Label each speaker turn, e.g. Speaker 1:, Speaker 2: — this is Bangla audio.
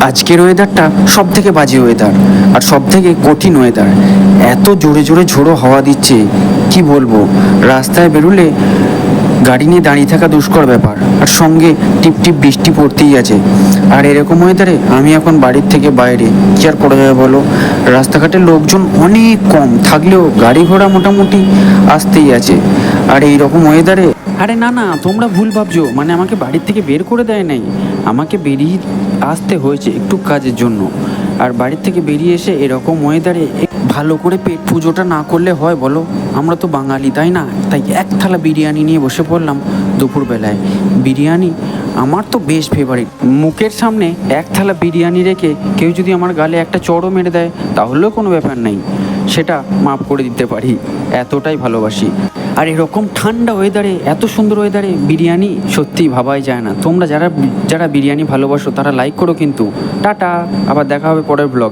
Speaker 1: আজকের ওয়েদারটা সব থেকে বাজে ওয়েদার, আর সব থেকে কঠিন ওয়েদার। এত জোরে জোরে ঝোড়ো হাওয়া দিচ্ছে, কি বলবো। রাস্তায় বেরোলে গাড়ি নিয়ে দাঁড়িয়ে থাকা দুষ্কর ব্যাপার, আর সঙ্গে টিপ টিপ বৃষ্টি পড়তেই আছে। আর এরকম ওয়েদারে আমি এখন বাড়ির থেকে বাইরে, কি আর করা যাবে বলো। রাস্তাঘাটে লোকজন অনেক কম থাকলেও গাড়ি ঘোড়া মোটামুটি আসতেই আছে। আর এই রকম ওয়েদারে, আরে না না, তোমরা ভুল ভাবছো, মানে আমাকে বাড়ির থেকে বের করে দেয় নাই, আমাকে বেরিয়ে আসতে হয়েছে একটু কাজের জন্য। আর বাড়ির থেকে বেরিয়ে এসে এরকম ওয়েদারে ভালো করে পেট পুজোটা না করলে হয় বলো। আমরা তো বাঙালি, তাই না? তাই এক থালা বিরিয়ানি নিয়ে বসে পড়লাম দুপুরবেলায়। বিরিয়ানি আমার তো বেশ ফেভারিট। মুখের সামনে এক থালা বিরিয়ানি রেখে কেউ যদি আমার গালে একটা চড়ও মেরে দেয় তাহলেও কোনো ব্যাপার নেই, সেটা মাফ করে দিতে পারি, এতটাই ভালোবাসি। আর এরকম ঠান্ডা ওয়েদারে, এত সুন্দর ওয়েদারে বিরিয়ানি সত্যিই ভাবাই যায় না। তোমরা যারা যারা বিরিয়ানি ভালোবাসো তারা লাইক করো কিন্তু। টাটা, আবার দেখা হবে পরের ব্লগ।